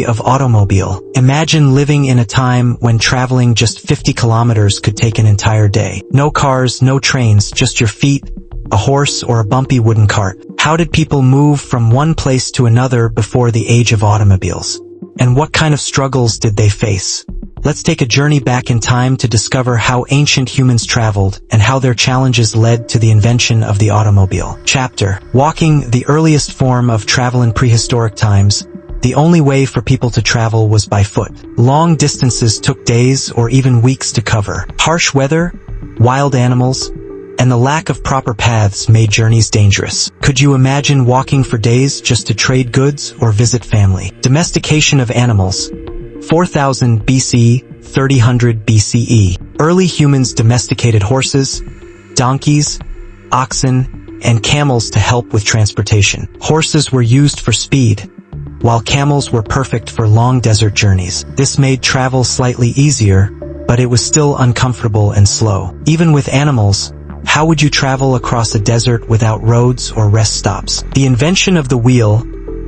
of automobile. Imagine living in a time when traveling just 50 kilometers could take an entire day. No cars, no trains, just your feet, a horse, or a bumpy wooden cart. How did people move from one place to another before the age of automobiles? And what kind of struggles did they face? Let's take a journey back in time to discover how ancient humans traveled and how their challenges led to the invention of the automobile. Chapter: Walking, the earliest form of travel in prehistoric times. The only way for people to travel was by foot. Long distances took days or even weeks to cover. Harsh weather, wild animals, and the lack of proper paths made journeys dangerous. Could you imagine walking for days just to trade goods or visit family? Domestication of animals. 4000 BC, 3000 BCE. Early humans domesticated horses, donkeys, oxen, and camels to help with transportation. Horses were used for speed, while camels were perfect for long desert journeys. This made travel slightly easier, but it was still uncomfortable and slow. Even with animals, how would you travel across a desert without roads or rest stops? The invention of the wheel,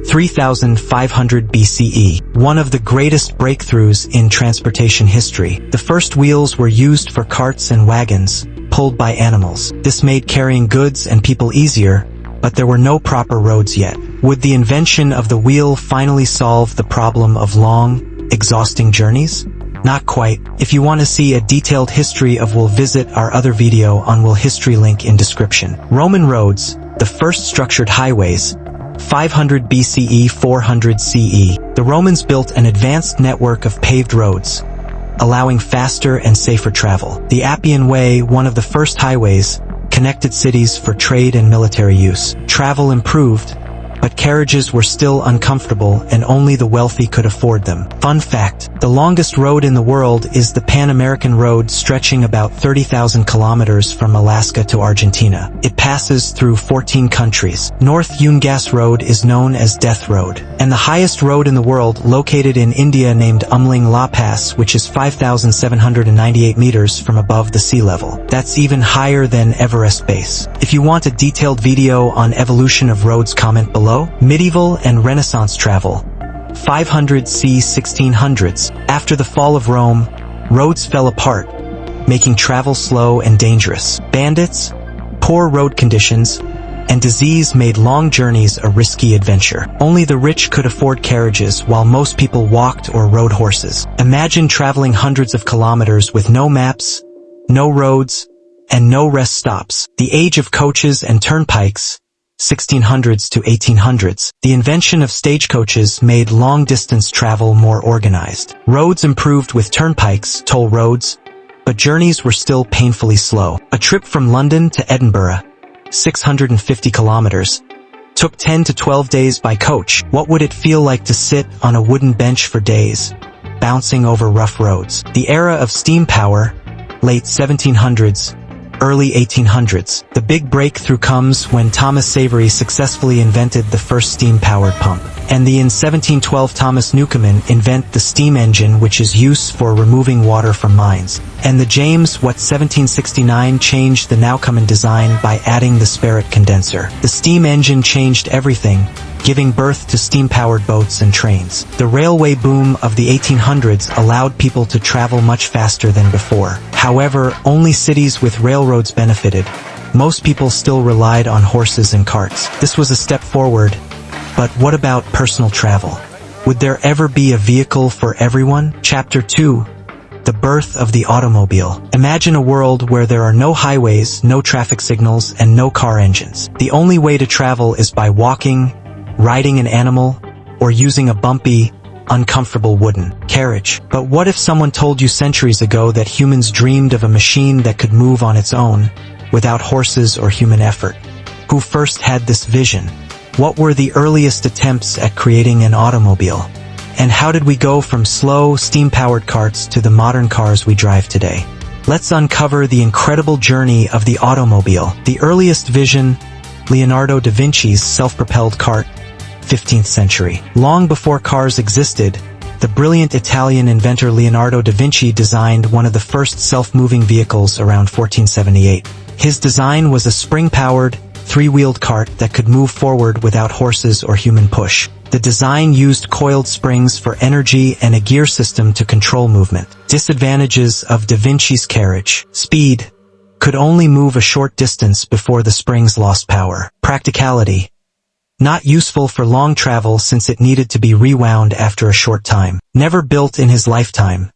3500 BCE, one of the greatest breakthroughs in transportation history. The first wheels were used for carts and wagons, pulled by animals. This made carrying goods and people easier, but there were no proper roads yet. Would the invention of the wheel finally solve the problem of long, exhausting journeys? Not quite. If you want to see a detailed history of wheel, visit our other video on wheel history, link in description. Roman roads, the first structured highways, 500 BCE, 400 CE. The Romans built an advanced network of paved roads, allowing faster and safer travel. The Appian Way, one of the first highways, connected cities for trade and military use. Travel improved, but carriages were still uncomfortable and only the wealthy could afford them. Fun fact, the longest road in the world is the Pan American Road, stretching about 30,000 kilometers from Alaska to Argentina. It passes through 14 countries. North Yungas Road is known as Death Road, and the highest road in the world, located in India, named Umling La Pass, which is 5,798 meters from above the sea level. That's even higher than Everest Base. If you want a detailed video on evolution of roads, comment below. Medieval and Renaissance travel. 500 c. 1600s. After the fall of Rome, roads fell apart, making travel slow and dangerous. Bandits, poor road conditions, and disease made long journeys a risky adventure. Only the rich could afford carriages, while most people walked or rode horses. Imagine traveling hundreds of kilometers with no maps, no roads, and no rest stops. The age of coaches and turnpikes, 1600s to 1800s. The invention of stagecoaches made long-distance travel more organized. Roads improved with turnpikes, toll roads, but journeys were still painfully slow. A trip from London to Edinburgh, 650 kilometers, took 10 to 12 days by coach. What would it feel like to sit on a wooden bench for days, bouncing over rough roads? The era of steam power, late 1700s, early 1800s. The big breakthrough comes when Thomas Savery successfully invented the first steam-powered pump. And in 1712 Thomas Newcomen invented the steam engine, which is used for removing water from mines. And the James Watt 1769 changed the now common design by adding the spirit condenser. The steam engine changed everything, giving birth to steam-powered boats and trains. The railway boom of the 1800s allowed people to travel much faster than before. However, only cities with railroads benefited. Most people still relied on horses and carts. This was a step forward, but what about personal travel? Would there ever be a vehicle for everyone? Chapter 2. The birth of the automobile. Imagine a world where there are no highways, no traffic signals, and no car engines. The only way to travel is by walking, riding an animal, or using a bumpy, uncomfortable wooden carriage. But what if someone told you centuries ago that humans dreamed of a machine that could move on its own, without horses or human effort? Who first had this vision? What were the earliest attempts at creating an automobile? And how did we go from slow, steam-powered carts to the modern cars we drive today? Let's uncover the incredible journey of the automobile. The earliest vision, Leonardo da Vinci's self-propelled cart, 15th century. Long before cars existed, the brilliant Italian inventor Leonardo da Vinci designed one of the first self-moving vehicles around 1478. His design was a spring-powered, three-wheeled cart that could move forward without horses or human push. The design used coiled springs for energy and a gear system to control movement. Disadvantages of Da Vinci's carriage. Speed. Could only move a short distance before the springs lost power. Practicality. Not useful for long travel since it needed to be rewound after a short time. Never built in his lifetime.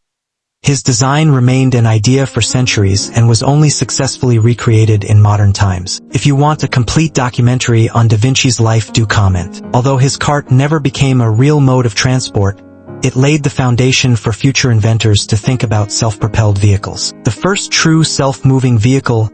His design remained an idea for centuries and was only successfully recreated in modern times. If you want a complete documentary on Da Vinci's life, do comment. Although his cart never became a real mode of transport, it laid the foundation for future inventors to think about self-propelled vehicles. The first true self-moving vehicle,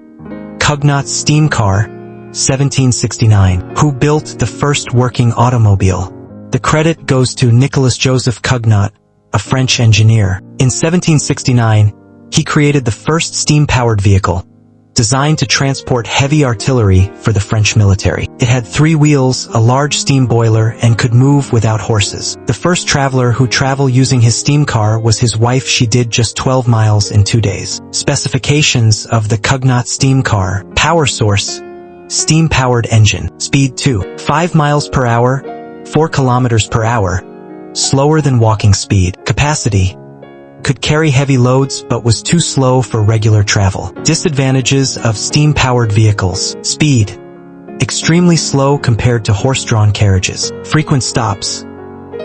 Cugnot's steam car, 1769. Who built the first working automobile? The credit goes to Nicolas Joseph Cugnot, a French engineer. In 1769, he created the first steam-powered vehicle, designed to transport heavy artillery for the French military. It had 3 wheels, a large steam boiler, and could move without horses. The first traveler who traveled using his steam car was his wife. She did just 12 miles in 2 days. Specifications of the Cugnot steam car. Power source: steam-powered engine. Speed 5 miles per hour, 4 kilometers per hour, slower than walking speed. Capacity: could carry heavy loads but was too slow for regular travel. Disadvantages of steam-powered vehicles. Speed: extremely slow compared to horse-drawn carriages. Frequent stops: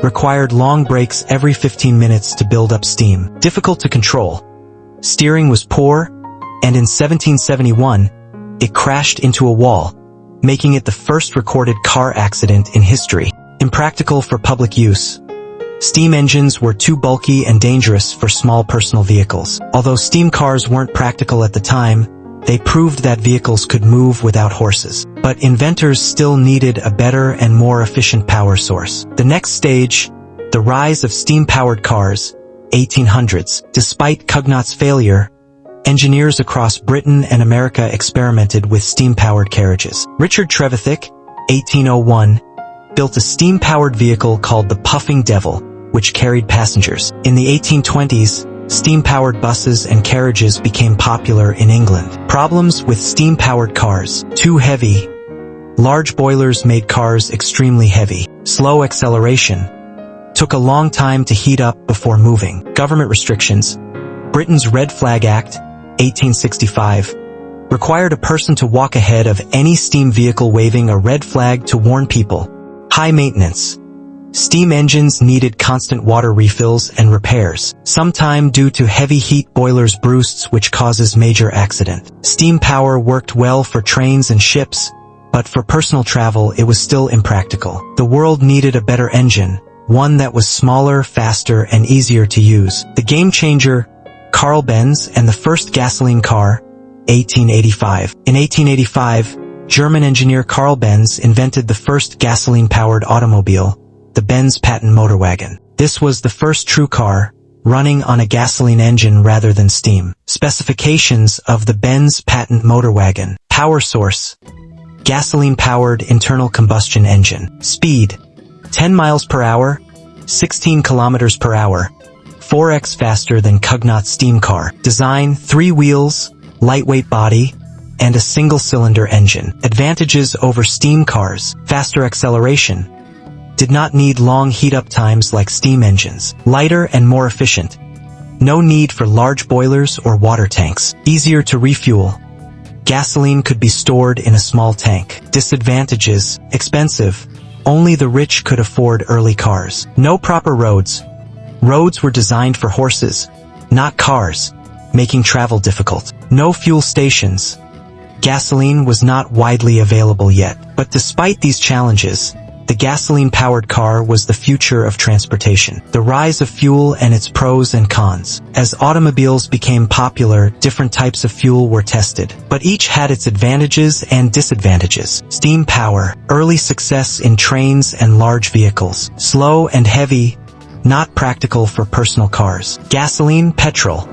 required long breaks every 15 minutes to build up steam. Difficult to control. Steering was poor, and in 1771, it crashed into a wall, making it the first recorded car accident in history. Impractical for public use. Steam engines were too bulky and dangerous for small personal vehicles. Although steam cars weren't practical at the time, they proved that vehicles could move without horses. But inventors still needed a better and more efficient power source. The next stage, the rise of steam-powered cars, 1800s. Despite Cugnot's failure, engineers across Britain and America experimented with steam-powered carriages. Richard Trevithick, 1801, built a steam-powered vehicle called the Puffing Devil, which carried passengers. In the 1820s, steam-powered buses and carriages became popular in England. Problems with steam-powered cars. Too heavy. Large boilers made cars extremely heavy. Slow acceleration. Took a long time to heat up before moving. Government restrictions. Britain's Red Flag Act, 1865, required a person to walk ahead of any steam vehicle waving a red flag to warn people. High maintenance. Steam engines needed constant water refills and repairs, sometime due to heavy heat boilers bursts, which causes major accident. Steam power worked well for trains and ships, but for personal travel it was still impractical. The world needed a better engine, one that was smaller, faster, and easier to use. The game changer, Karl Benz and the first gasoline car, 1885. In 1885, German engineer Karl Benz invented the first gasoline-powered automobile, the Benz patent motor wagon. This was the first true car, running on a gasoline engine rather than steam. Specifications of the Benz patent motor wagon. Power source: gasoline-powered internal combustion engine. Speed: 10 miles per hour, 16 kilometers per hour, 4x faster than Cugnot's steam car. Design: 3 wheels, lightweight body, and a single-cylinder engine. Advantages over steam cars: faster acceleration. Did not need long heat-up times like steam engines. Lighter and more efficient. No need for large boilers or water tanks. Easier to refuel. Gasoline could be stored in a small tank. Disadvantages: expensive. Only the rich could afford early cars. No proper roads. Roads were designed for horses, not cars, making travel difficult. No fuel stations. Gasoline was not widely available yet. But despite these challenges, the gasoline-powered car was the future of transportation. The rise of fuel and its pros and cons. As automobiles became popular, different types of fuel were tested, but each had its advantages and disadvantages. Steam power. Early success in trains and large vehicles. Slow and heavy, not practical for personal cars. Gasoline, petrol,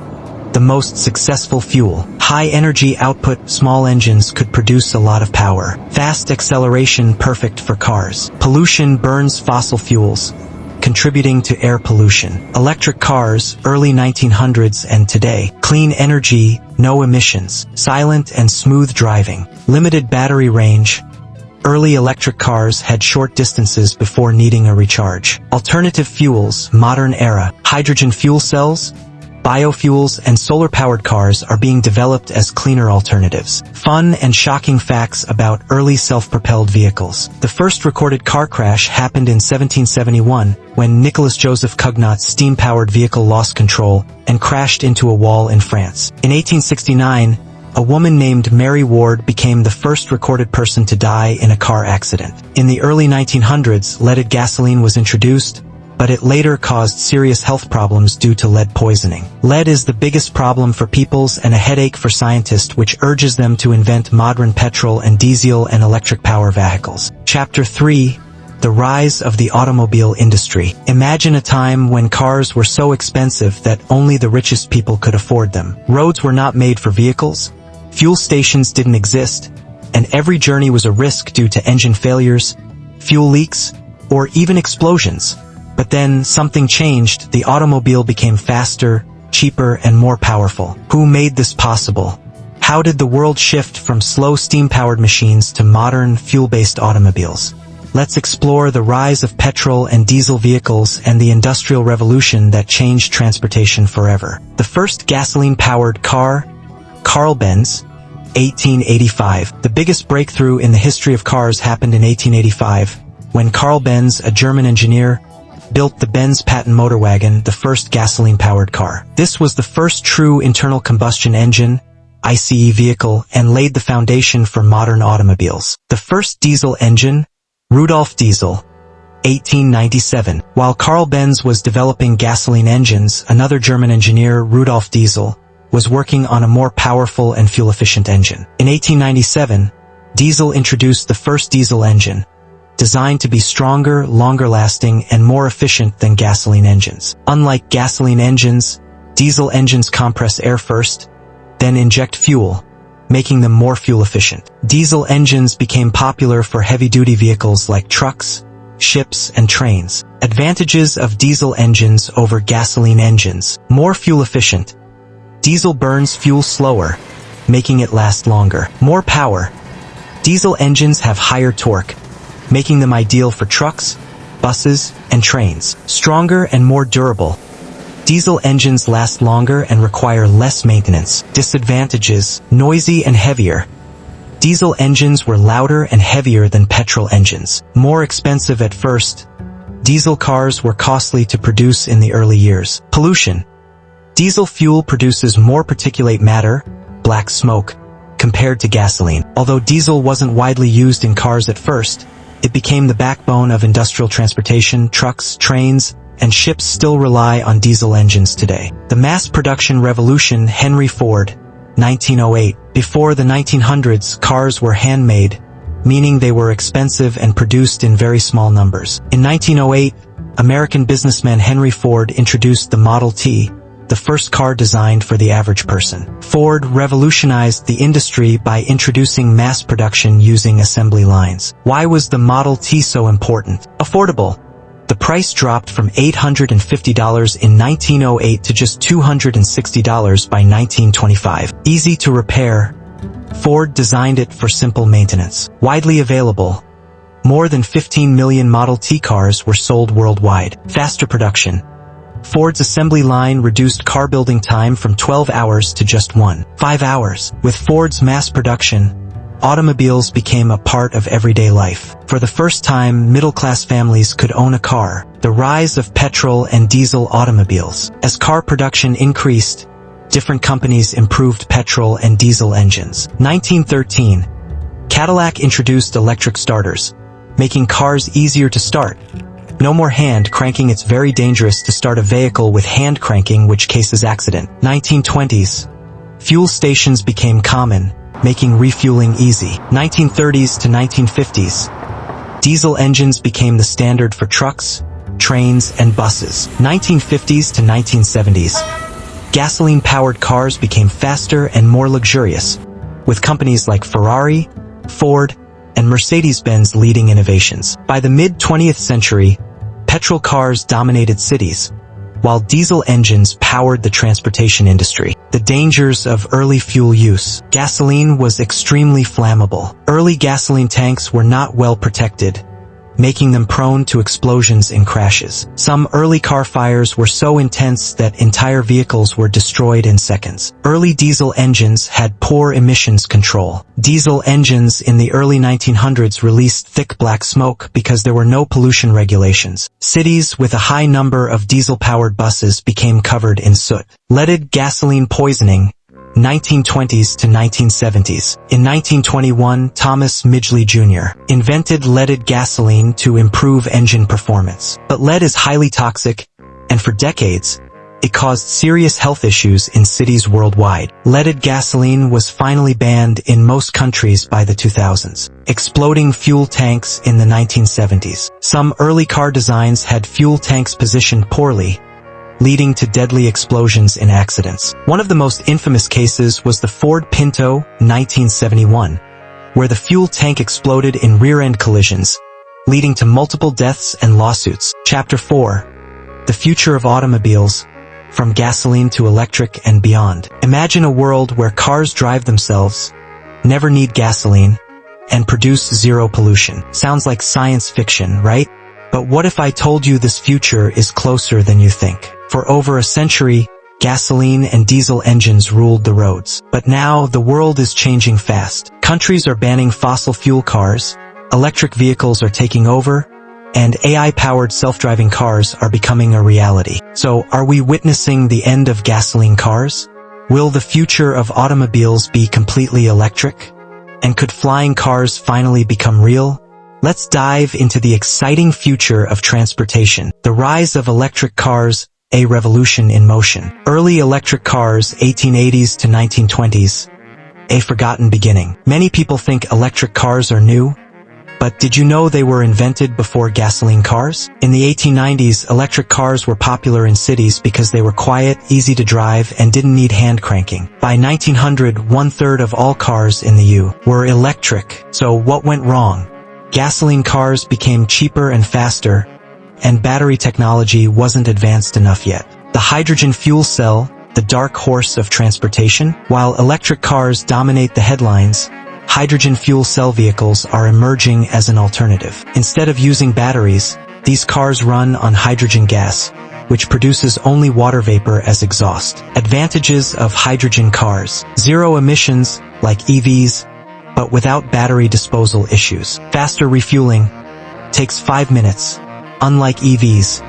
the most successful fuel. High energy output, small engines could produce a lot of power. Fast acceleration, perfect for cars. Pollution, burns fossil fuels, contributing to air pollution. Electric cars, early 1900s and today. Clean energy, no emissions. Silent and smooth driving. Limited battery range. Early electric cars had short distances before needing a recharge. Alternative fuels, modern era. Hydrogen fuel cells, biofuels, and solar-powered cars are being developed as cleaner alternatives. Fun and shocking facts about early self-propelled vehicles. The first recorded car crash happened in 1771 when Nicolas Joseph Cugnot's steam-powered vehicle lost control and crashed into a wall in France. In 1869, a woman named Mary Ward became the first recorded person to die in a car accident. In the early 1900s, leaded gasoline was introduced, but it later caused serious health problems due to lead poisoning. Lead is the biggest problem for peoples and a headache for scientists, which urges them to invent modern petrol and diesel and electric power vehicles. Chapter 3. The rise of the automobile industry. Imagine a time when cars were so expensive that only the richest people could afford them. Roads were not made for vehicles, fuel stations didn't exist, and every journey was a risk due to engine failures, fuel leaks, or even explosions. But then something changed. The automobile became faster, cheaper, and more powerful. Who made this possible? How did the world shift from slow steam-powered machines to modern, fuel-based automobiles? Let's explore the rise of petrol and diesel vehicles and the Industrial Revolution that changed transportation forever. The first gasoline-powered car, Karl Benz, 1885. The biggest breakthrough in the history of cars happened in 1885, when Karl Benz, a German engineer, built the Benz patent motor wagon, the first gasoline-powered car. This was the first true internal combustion engine, ICE vehicle, and laid the foundation for modern automobiles. The first diesel engine, Rudolf Diesel, 1897. While Karl Benz was developing gasoline engines, another German engineer, Rudolf Diesel, was working on a more powerful and fuel-efficient engine. In 1897, Diesel introduced the first diesel engine, designed to be stronger, longer-lasting, and more efficient than gasoline engines. Unlike gasoline engines, diesel engines compress air first, then inject fuel, making them more fuel-efficient. Diesel engines became popular for heavy-duty vehicles like trucks, ships, and trains. Advantages of diesel engines over gasoline engines. More fuel-efficient. Diesel burns fuel slower, making it last longer. More power. Diesel engines have higher torque, making them ideal for trucks, buses, and trains. Stronger and more durable. Diesel engines last longer and require less maintenance. Disadvantages: noisy and heavier. Diesel engines were louder and heavier than petrol engines. More expensive at first. Diesel cars were costly to produce in the early years. Pollution. Diesel fuel produces more particulate matter, black smoke, compared to gasoline. Although diesel wasn't widely used in cars at first, it became the backbone of industrial transportation. Trucks, trains, and ships still rely on diesel engines today. The mass production revolution. Henry Ford, 1908. Before the 1900s, cars were handmade, meaning they were expensive and produced in very small numbers. In 1908, American businessman Henry Ford introduced the Model T, the first car designed for the average person. Ford revolutionized the industry by introducing mass production using assembly lines. Why was the Model T so important? Affordable. The price dropped from $850 in 1908 to just $260 by 1925. Easy to repair. Ford designed it for simple maintenance. Widely available. More than 15 million Model T cars were sold worldwide. Faster production. Ford's assembly line reduced car building time from 12 hours to just 5 hours. With Ford's mass production, automobiles became a part of everyday life. For the first time, middle-class families could own a car. The rise of petrol and diesel automobiles. As car production increased, different companies improved petrol and diesel engines. 1913, Cadillac introduced electric starters, making cars easier to start. No more hand cranking. It's very dangerous to start a vehicle with hand cranking, which causes accident. 1920s, fuel stations became common, making refueling easy. 1930s to 1950s, diesel engines became the standard for trucks, trains, and buses. 1950s to 1970s, gasoline-powered cars became faster and more luxurious, with companies like Ferrari, Ford, and Mercedes-Benz leading innovations. By the mid-20th century, petrol cars dominated cities, while diesel engines powered the transportation industry. The dangers of early fuel use. Gasoline was extremely flammable. Early gasoline tanks were not well protected, making them prone to explosions and crashes. Some early car fires were so intense that entire vehicles were destroyed in seconds. Early diesel engines had poor emissions control. Diesel engines in the early 1900s released thick black smoke because there were no pollution regulations. Cities with a high number of diesel-powered buses became covered in soot. Leaded gasoline poisoning, 1920s to 1970s. In 1921, Thomas Midgley Jr. invented leaded gasoline to improve engine performance. But lead is highly toxic, and for decades, it caused serious health issues in cities worldwide. Leaded gasoline was finally banned in most countries by the 2000s. Exploding fuel tanks in the 1970s. Some early car designs had fuel tanks positioned poorly, leading to deadly explosions in accidents. One of the most infamous cases was the Ford Pinto, 1971, where the fuel tank exploded in rear-end collisions, leading to multiple deaths and lawsuits. Chapter 4. The Future of Automobiles, from Gasoline to Electric and Beyond. Imagine a world where cars drive themselves, never need gasoline, and produce zero pollution. Sounds like science fiction, right? But what if I told you this future is closer than you think? For over a century, gasoline and diesel engines ruled the roads. But now, the world is changing fast. Countries are banning fossil fuel cars, electric vehicles are taking over, and AI-powered self-driving cars are becoming a reality. So, are we witnessing the end of gasoline cars? Will the future of automobiles be completely electric? And could flying cars finally become real? Let's dive into the exciting future of transportation. The rise of electric cars, a revolution in motion. Early electric cars, 1880s to 1920s, a forgotten beginning. Many people think electric cars are new, but did you know they were invented before gasoline cars? In the 1890s, electric cars were popular in cities because they were quiet, easy to drive, and didn't need hand cranking. By 1900, 1/3 of all cars in the U.S. were electric. So what went wrong? Gasoline cars became cheaper and faster, and battery technology wasn't advanced enough yet. The hydrogen fuel cell, the dark horse of transportation. While electric cars dominate the headlines, hydrogen fuel cell vehicles are emerging as an alternative. Instead of using batteries, these cars run on hydrogen gas, which produces only water vapor as exhaust. Advantages of hydrogen cars. Zero emissions, like EVs, but without battery disposal issues. Faster refueling, takes 5 minutes, unlike EVs,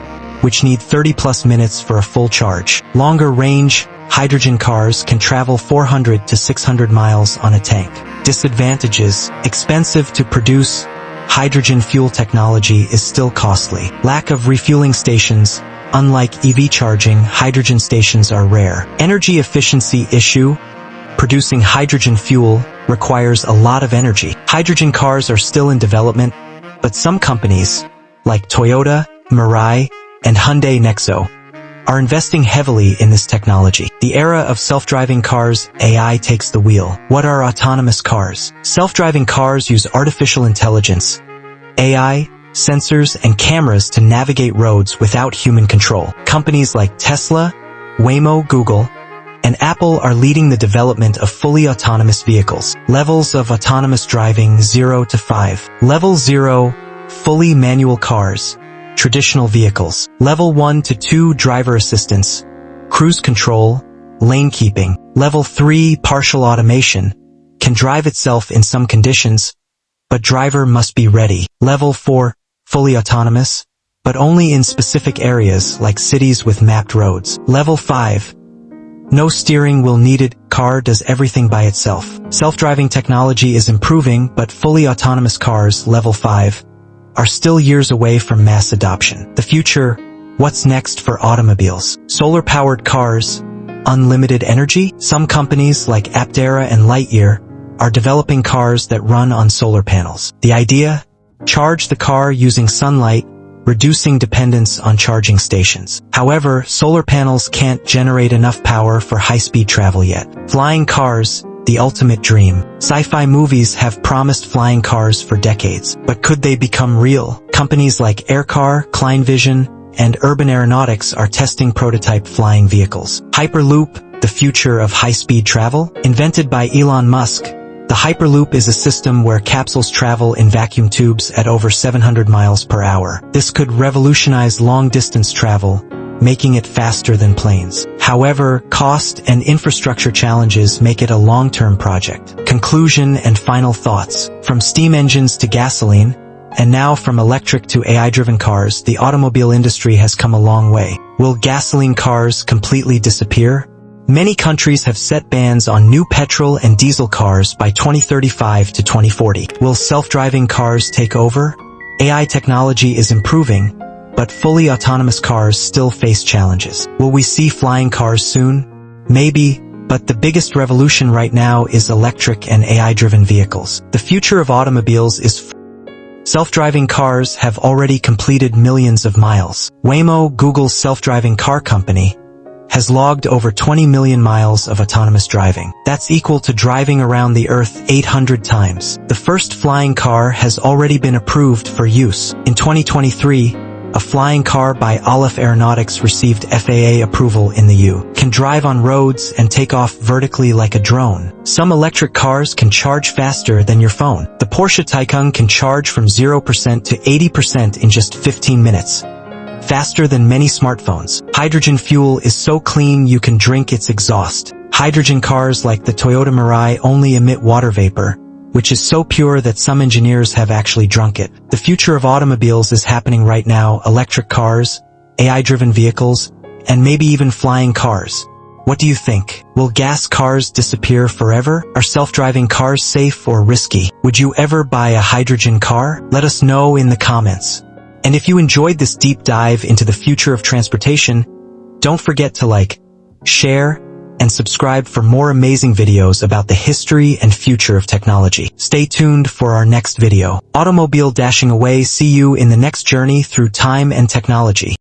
which need 30+ minutes for a full charge. Longer range, hydrogen cars can travel 400 to 600 miles on a tank. Disadvantages, expensive to produce, hydrogen fuel technology is still costly. Lack of refueling stations, unlike EV charging, hydrogen stations are rare. Energy efficiency issue, producing hydrogen fuel requires a lot of energy. Hydrogen cars are still in development, but some companies, like Toyota, Mirai, and Hyundai Nexo, are investing heavily in this technology. The era of self-driving cars, AI takes the wheel. What are autonomous cars? Self-driving cars use artificial intelligence, AI, sensors, and cameras to navigate roads without human control. Companies like Tesla, Waymo, Google, and Apple are leading the development of fully autonomous vehicles. Levels of autonomous driving 0 to 5. Level 0, fully manual cars, traditional vehicles. Level 1 to 2, driver assistance, cruise control, lane keeping. Level 3, partial automation, can drive itself in some conditions, but driver must be ready. Level 4, fully autonomous, but only in specific areas like cities with mapped roads. Level 5, no steering wheel needed, car does everything by itself. Self-driving technology is improving, but fully autonomous cars, level 5, are still years away from mass adoption. The future, what's next for automobiles? Solar-powered cars, unlimited energy? Some companies like Aptera and Lightyear are developing cars that run on solar panels. The idea? Charge the car using sunlight, reducing dependence on charging stations. However, solar panels can't generate enough power for high-speed travel yet. Flying cars, the ultimate dream. Sci-fi movies have promised flying cars for decades, but could they become real? Companies like Aircar, Klein Vision, and Urban Aeronautics are testing prototype flying vehicles. Hyperloop, the future of high-speed travel? Invented by Elon Musk, the Hyperloop is a system where capsules travel in vacuum tubes at over 700 miles per hour. This could revolutionize long-distance travel, making it faster than planes. However, cost and infrastructure challenges make it a long-term project. Conclusion and final thoughts. From steam engines to gasoline, and now from electric to AI-driven cars, the automobile industry has come a long way. Will gasoline cars completely disappear? Many countries have set bans on new petrol and diesel cars by 2035 to 2040. Will self-driving cars take over? AI technology is improving, but fully autonomous cars still face challenges. Will we see flying cars soon? Maybe, but the biggest revolution right now is electric and AI-driven vehicles. The future of automobiles is self-driving cars have already completed millions of miles. Waymo, Google's self-driving car company, has logged over 20 million miles of autonomous driving. That's equal to driving around the Earth 800 times. The first flying car has already been approved for use. In 2023, a flying car by Aleph Aeronautics received FAA approval in the U.S. Can drive on roads and take off vertically like a drone. Some electric cars can charge faster than your phone. The Porsche Taycan can charge from 0% to 80% in just 15 minutes. Faster than many smartphones. Hydrogen fuel is so clean you can drink its exhaust. Hydrogen cars like the Toyota Mirai only emit water vapor, which is so pure that some engineers have actually drunk it. The future of automobiles is happening right now. Electric cars, AI-driven vehicles, and maybe even flying cars. What do you think? Will gas cars disappear forever? Are self-driving cars safe or risky? Would you ever buy a hydrogen car? Let us know in the comments. And if you enjoyed this deep dive into the future of transportation, don't forget to like, share, and subscribe for more amazing videos about the history and future of technology. Stay tuned for our next video. Automobile dashing away. See you in the next journey through time and technology.